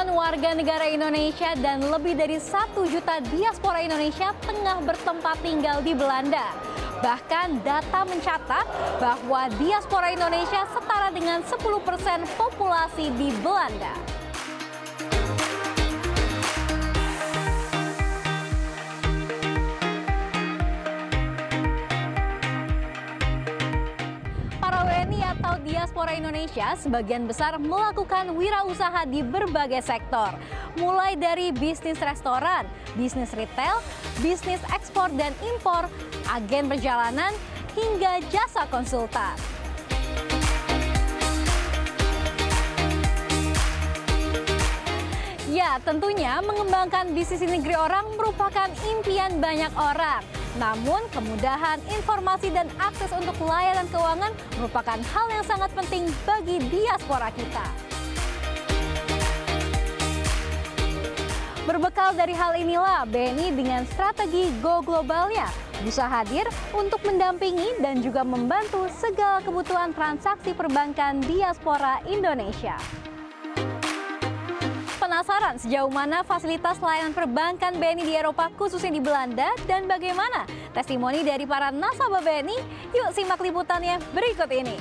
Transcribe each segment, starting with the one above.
Ribuan warga negara Indonesia dan lebih dari 1 juta diaspora Indonesia tengah bertempat tinggal di Belanda. Bahkan data mencatat bahwa diaspora Indonesia setara dengan 10% populasi di Belanda. Para WNI atau diaspora Indonesia sebagian besar melakukan wirausaha di berbagai sektor, mulai dari bisnis restoran, bisnis retail, bisnis ekspor dan impor, agen perjalanan, hingga jasa konsultan. Ya, tentunya mengembangkan bisnis di negeri orang merupakan impian banyak orang. Namun, kemudahan informasi dan akses untuk layanan keuangan merupakan hal yang sangat penting bagi diaspora kita. Berbekal dari hal inilah, BNI dengan strategi Go Globalnya bisa hadir untuk mendampingi dan juga membantu segala kebutuhan transaksi perbankan diaspora Indonesia. Penasaran sejauh mana fasilitas layanan perbankan BNI di Eropa khususnya di Belanda dan bagaimana testimoni dari para nasabah BNI? Yuk simak liputannya berikut ini.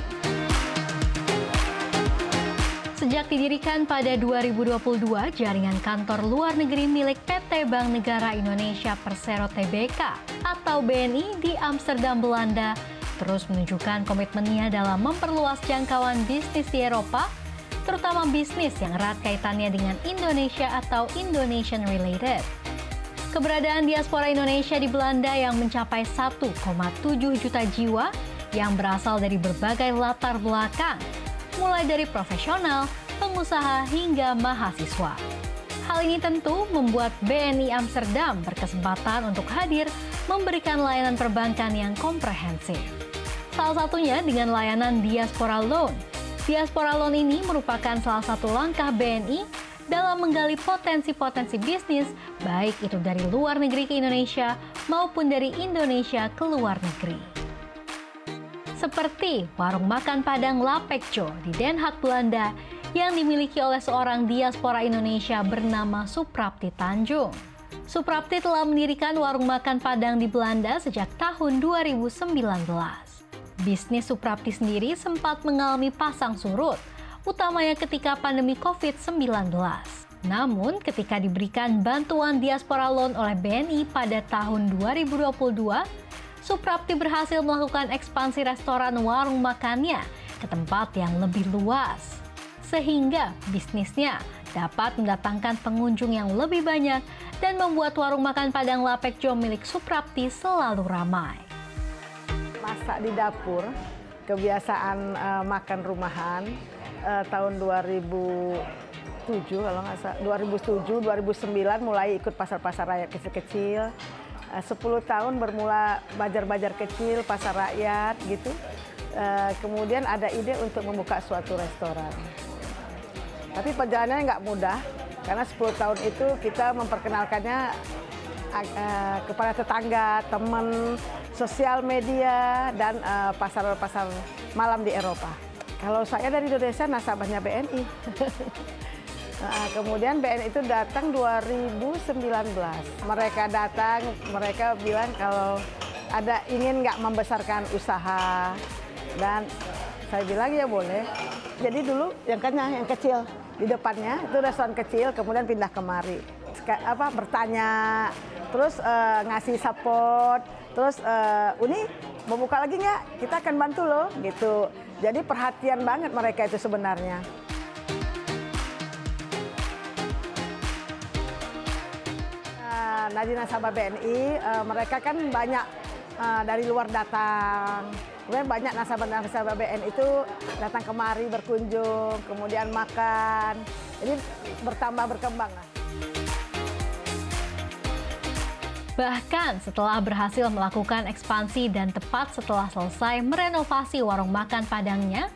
Sejak didirikan pada 2022, jaringan kantor luar negeri milik PT Bank Negara Indonesia Persero Tbk atau BNI di Amsterdam, Belanda terus menunjukkan komitmennya dalam memperluas jangkauan bisnis di Eropa, terutama bisnis yang erat kaitannya dengan Indonesia atau Indonesian related. Keberadaan diaspora Indonesia di Belanda yang mencapai 1,7 juta jiwa yang berasal dari berbagai latar belakang, mulai dari profesional, pengusaha, hingga mahasiswa. Hal ini tentu membuat BNI Amsterdam berkesempatan untuk hadir memberikan layanan perbankan yang komprehensif. Salah satunya dengan layanan Diaspora Loan. Diaspora Loan ini merupakan salah satu langkah BNI dalam menggali potensi-potensi bisnis, baik itu dari luar negeri ke Indonesia maupun dari Indonesia ke luar negeri. Seperti warung makan Padang Lapekjo di Den Haag, Belanda yang dimiliki oleh seorang diaspora Indonesia bernama Suprapti Tanjung. Suprapti telah mendirikan warung makan Padang di Belanda sejak tahun 2019. Bisnis Suprapti sendiri sempat mengalami pasang surut, utamanya ketika pandemi COVID-19. Namun, ketika diberikan bantuan Diaspora Loan oleh BNI pada tahun 2022, Suprapti berhasil melakukan ekspansi restoran warung makannya ke tempat yang lebih luas. Sehingga bisnisnya dapat mendatangkan pengunjung yang lebih banyak dan membuat warung makan Padang Lapekjo milik Suprapti selalu ramai. Masak di dapur, kebiasaan makan rumahan tahun 2007 kalau nggak salah, 2007, 2009 mulai ikut pasar-pasar rakyat kecil-kecil. 10 tahun bermula bajar-bajar kecil, pasar rakyat gitu. Kemudian ada ide untuk membuka suatu restoran. Tapi perjalanannya nggak mudah, karena 10 tahun itu kita memperkenalkannya kepada tetangga, teman, sosial media, dan pasar-pasar malam di Eropa. Kalau saya dari Indonesia, nasabahnya BNI. Kemudian BNI itu datang 2019. Mereka datang, mereka bilang kalau ada ingin nggak membesarkan usaha. Dan saya bilang ya boleh. Jadi dulu yang kecil di depannya, itu restoran kecil, kemudian pindah kemari. Bertanya, terus ngasih support, terus Uni mau buka lagi nggak? Kita akan bantu loh, gitu. Jadi perhatian banget mereka itu sebenarnya. Dari nasabah BNI, mereka kan banyak dari luar datang. Kemudian banyak nasabah-nasabah BNI itu datang kemari berkunjung, kemudian makan. Jadi bertambah berkembang lah. Bahkan setelah berhasil melakukan ekspansi dan tepat setelah selesai merenovasi warung makan Padangnya,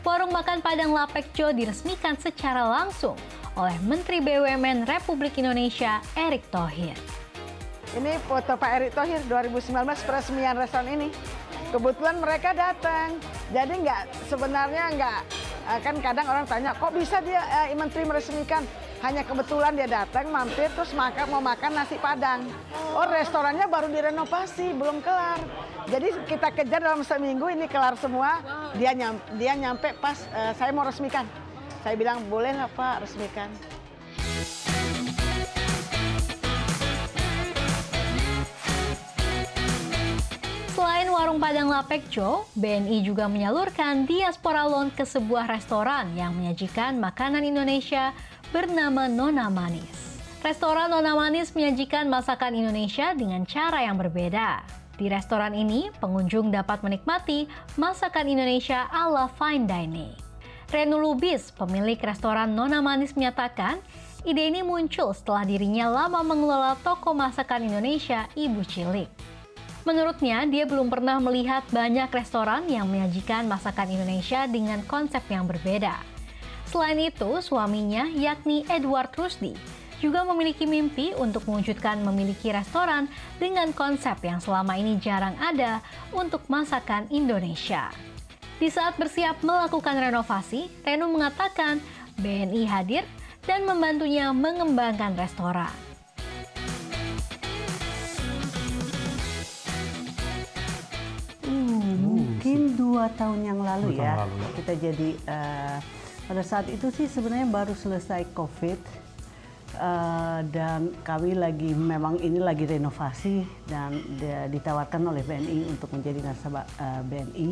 warung makan Padang Lapekjo diresmikan secara langsung oleh Menteri BUMN Republik Indonesia Erick Thohir. Ini foto Pak Erick Thohir 2019 peresmian restoran ini. Kebetulan mereka datang. Jadi sebenarnya kan kadang orang tanya, kok bisa dia Menteri meresmikan? Hanya kebetulan dia datang, mampir, terus mau makan nasi Padang. Oh, restorannya baru direnovasi, belum kelar. Jadi kita kejar dalam seminggu ini kelar semua. Dia nyampe pas saya mau resmikan. Saya bilang, boleh nggak Pak resmikan? Selain warung Padang Lapekjo, BNI juga menyalurkan diaspora loan ke sebuah restoran yang menyajikan makanan Indonesia bernama Nona Manis. Restoran Nona Manis menyajikan masakan Indonesia dengan cara yang berbeda. Di restoran ini, pengunjung dapat menikmati masakan Indonesia ala fine dining. Renu Lubis, pemilik restoran Nona Manis menyatakan, ide ini muncul setelah dirinya lama mengelola toko masakan Indonesia Ibu Cilik. Menurutnya, dia belum pernah melihat banyak restoran yang menyajikan masakan Indonesia dengan konsep yang berbeda. Selain itu, suaminya, yakni Edward Rusdi, juga memiliki mimpi untuk mewujudkan memiliki restoran dengan konsep yang selama ini jarang ada untuk masakan Indonesia. Di saat bersiap melakukan renovasi, Renu mengatakan BNI hadir dan membantunya mengembangkan restoran. Mungkin 2 tahun yang lalu ya. Kita jadi pada saat itu sih sebenarnya baru selesai COVID dan kami memang ini lagi renovasi dan ditawarkan oleh BNI untuk menjadi nasabah BNI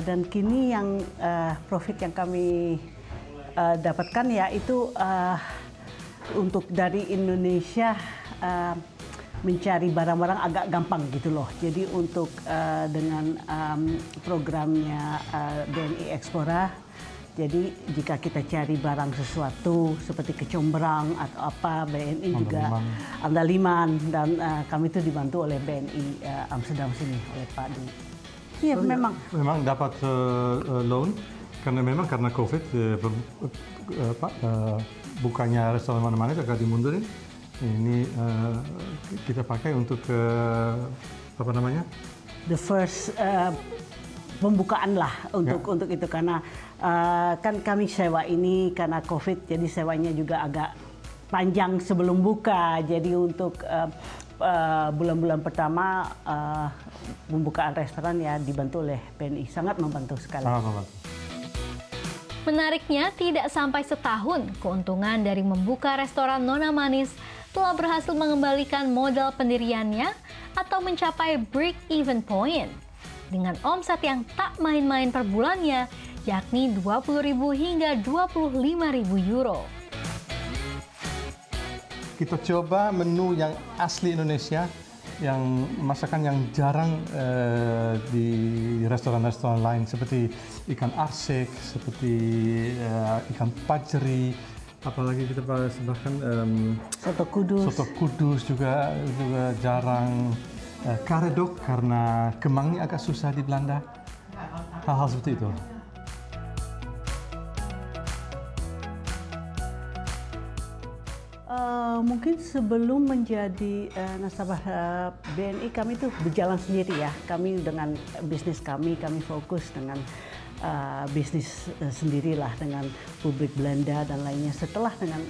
dan kini yang profit yang kami dapatkan ya itu untuk dari Indonesia mencari barang-barang agak gampang gitu loh. Jadi untuk dengan programnya BNI Explora, jadi jika kita cari barang sesuatu seperti kecombrang atau apa, BNI juga andaliman dan kami itu dibantu oleh BNI Amsterdam sini oleh Pak Dwi. Iya memang dapat loan karena COVID bukannya restoran mana-mana agak dimundurin. Ini kita pakai untuk apa namanya? The first pembukaan lah untuk itu karena kan kami sewa ini karena COVID jadi sewanya juga agak panjang sebelum buka. Jadi untuk bulan-bulan pertama pembukaan restoran ya dibantu oleh BNI, sangat membantu sekali. Menariknya, tidak sampai setahun keuntungan dari membuka restoran Nona Manis telah berhasil mengembalikan modal pendiriannya atau mencapai break-even point dengan omset yang tak main-main per bulannya, yakni 20.000 hingga 25.000 euro. Kita coba menu yang asli Indonesia, yang masakan yang jarang di restoran-restoran lain seperti ikan arsik, seperti ikan pajeri, apalagi kita persembahkan soto kudus juga jarang, karedok karena kemangnya agak susah di Belanda, hal-hal seperti itu. Mungkin sebelum menjadi nasabah BNI kami itu berjalan sendiri ya. Kami dengan bisnis kami fokus dengan bisnis sendirilah dengan publik Belanda dan lainnya. Setelah dengan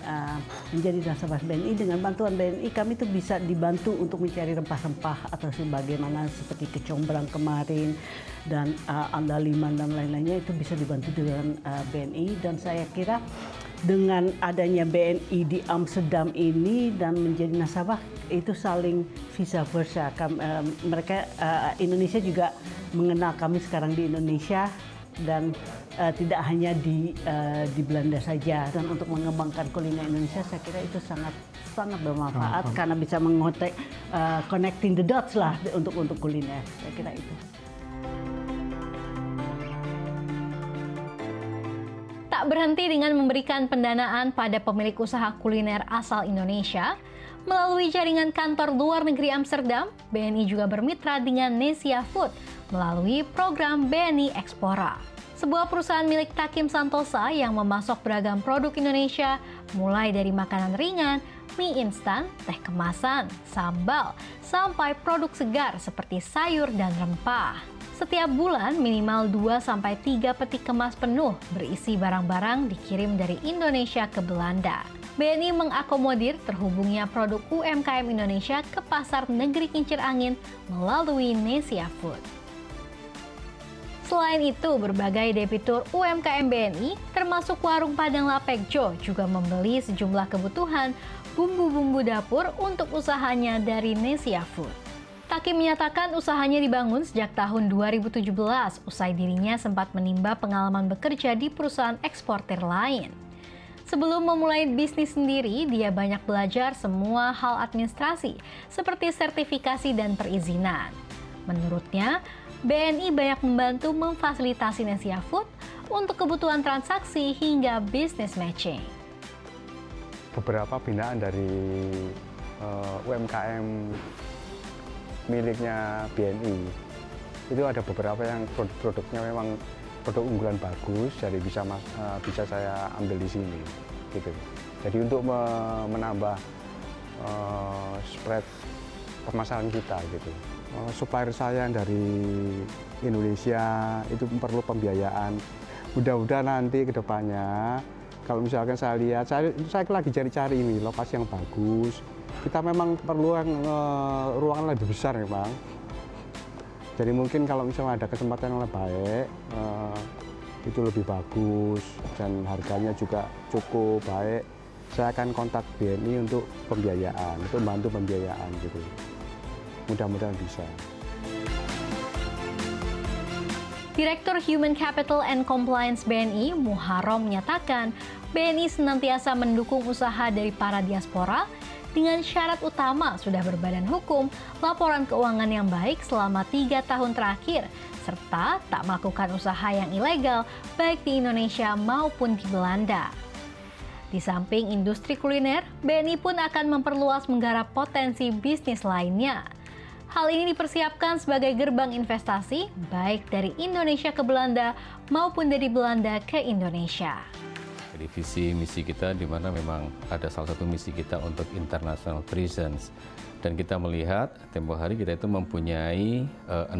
menjadi nasabah BNI, dengan bantuan BNI kami itu bisa dibantu untuk mencari rempah-rempah atau sebagaimana seperti kecombrang kemarin dan andaliman dan lain-lainnya itu bisa dibantu dengan BNI. Dan saya kira dengan adanya BNI di Amsterdam ini dan menjadi nasabah itu saling vice versa. Mereka Indonesia juga mengenal kami sekarang di Indonesia dan tidak hanya di Belanda saja. Dan untuk mengembangkan kuliner Indonesia saya kira itu sangat bermanfaat karena bisa mengotek connecting the dots lah untuk kuliner. Saya kira itu. Tak berhenti dengan memberikan pendanaan pada pemilik usaha kuliner asal Indonesia, melalui jaringan kantor luar negeri Amsterdam, BNI juga bermitra dengan Nesia Food melalui program BNI Explora. Sebuah perusahaan milik Takim Santosa yang memasok beragam produk Indonesia, mulai dari makanan ringan, mie instan, teh kemasan, sambal, sampai produk segar seperti sayur dan rempah. Setiap bulan minimal 2-3 peti kemas penuh berisi barang-barang dikirim dari Indonesia ke Belanda. BNI mengakomodir terhubungnya produk UMKM Indonesia ke pasar negeri kincir angin melalui Nesia Food. Selain itu, berbagai debitur UMKM BNI, termasuk warung Padang Lapekjo, juga membeli sejumlah kebutuhan bumbu-bumbu dapur untuk usahanya dari Nesia Food. Taki menyatakan usahanya dibangun sejak tahun 2017, usai dirinya sempat menimba pengalaman bekerja di perusahaan eksportir lain. Sebelum memulai bisnis sendiri, dia banyak belajar semua hal administrasi, seperti sertifikasi dan perizinan. Menurutnya, BNI banyak membantu memfasilitasi Nesia Food untuk kebutuhan transaksi hingga business matching. Beberapa binaan dari UMKM miliknya BNI, itu ada beberapa yang produknya memang produk unggulan bagus, jadi bisa saya ambil di sini, gitu. Jadi untuk menambah spread permasalahan kita, gitu. Supplier saya dari Indonesia itu perlu pembiayaan. Mudah-mudahan nanti ke depannya, kalau misalkan saya lihat, saya lagi cari-cari ini lokasi yang bagus. Kita memang perlu ruangan lebih besar, ya Bang. Jadi mungkin kalau misalnya ada kesempatan yang lebih baik, itu lebih bagus dan harganya juga cukup baik, saya akan kontak BNI untuk pembiayaan, untuk membantu pembiayaan gitu. Mudah-mudahan bisa. Direktur Human Capital and Compliance BNI, Muharrom, menyatakan BNI senantiasa mendukung usaha dari para diaspora dengan syarat utama sudah berbadan hukum, laporan keuangan yang baik selama 3 tahun terakhir, serta tak melakukan usaha yang ilegal baik di Indonesia maupun di Belanda. Di samping industri kuliner, BNI pun akan memperluas menggarap potensi bisnis lainnya. Hal ini dipersiapkan sebagai gerbang investasi baik dari Indonesia ke Belanda maupun dari Belanda ke Indonesia. Jadi visi misi kita di mana memang ada salah satu misi kita untuk international presence, dan kita melihat tempo hari kita itu mempunyai 6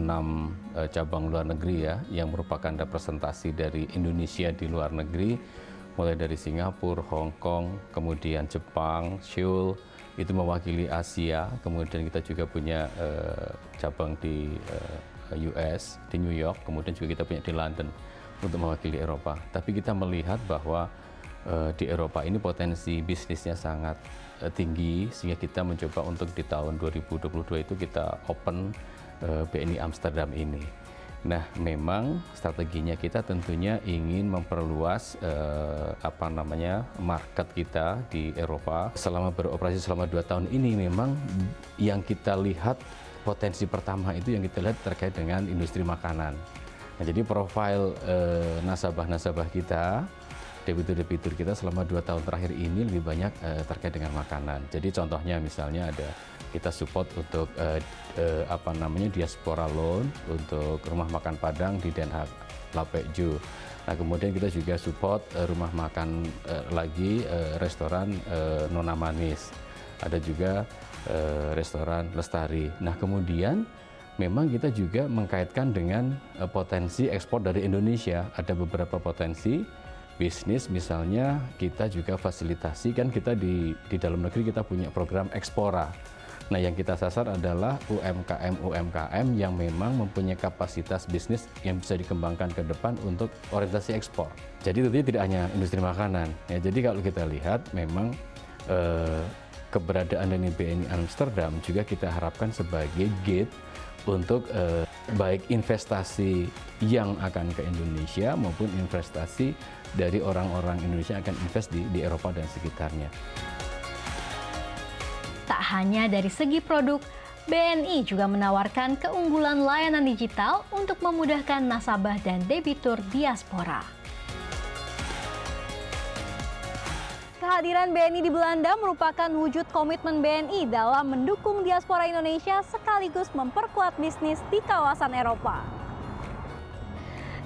cabang luar negeri ya, yang merupakan representasi dari Indonesia di luar negeri, mulai dari Singapura, Hong Kong, kemudian Jepang, Seoul, itu mewakili Asia, kemudian kita juga punya cabang di US, di New York, kemudian juga kita punya di London untuk mewakili Eropa. Tapi kita melihat bahwa di Eropa ini potensi bisnisnya sangat tinggi, sehingga kita mencoba untuk di tahun 2022 itu kita open BNI Amsterdam ini. Nah, memang strateginya kita tentunya ingin memperluas market kita di Eropa. Selama beroperasi selama 2 tahun ini, memang yang kita lihat potensi pertama itu yang kita lihat terkait dengan industri makanan. Nah, jadi profil nasabah-nasabah kita, debitur-debitur kita selama 2 tahun terakhir ini lebih banyak terkait dengan makanan. Jadi contohnya misalnya ada kita support untuk diaspora loan untuk rumah makan Padang di Den Haag, Lapekjo. Nah, kemudian kita juga support rumah makan restoran Nona Manis. Ada juga restoran Lestari. Nah, kemudian memang kita juga mengkaitkan dengan potensi ekspor dari Indonesia. Ada beberapa potensi bisnis, misalnya kita juga fasilitasi, kan kita di dalam negeri kita punya program Ekspora. Nah, yang kita sasar adalah UMKM yang memang mempunyai kapasitas bisnis yang bisa dikembangkan ke depan untuk orientasi ekspor. Jadi tentunya tidak hanya industri makanan. Ya, jadi kalau kita lihat memang keberadaan dari BNI Amsterdam juga kita harapkan sebagai gate untuk baik investasi yang akan ke Indonesia maupun investasi dari orang-orang Indonesia yang akan invest di Eropa dan sekitarnya. Tak hanya dari segi produk, BNI juga menawarkan keunggulan layanan digital untuk memudahkan nasabah dan debitur diaspora. Kehadiran BNI di Belanda merupakan wujud komitmen BNI dalam mendukung diaspora Indonesia sekaligus memperkuat bisnis di kawasan Eropa.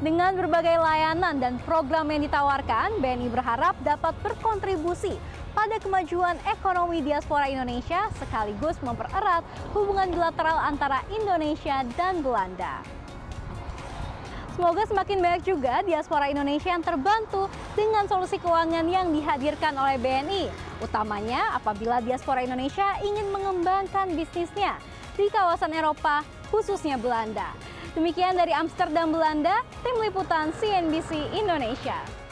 Dengan berbagai layanan dan program yang ditawarkan, BNI berharap dapat berkontribusi pada kemajuan ekonomi diaspora Indonesia sekaligus mempererat hubungan bilateral antara Indonesia dan Belanda. Semoga semakin banyak juga diaspora Indonesia yang terbantu dengan solusi keuangan yang dihadirkan oleh BNI. Utamanya apabila diaspora Indonesia ingin mengembangkan bisnisnya di kawasan Eropa, khususnya Belanda. Demikian dari Amsterdam, Belanda, Tim Liputan CNBC Indonesia.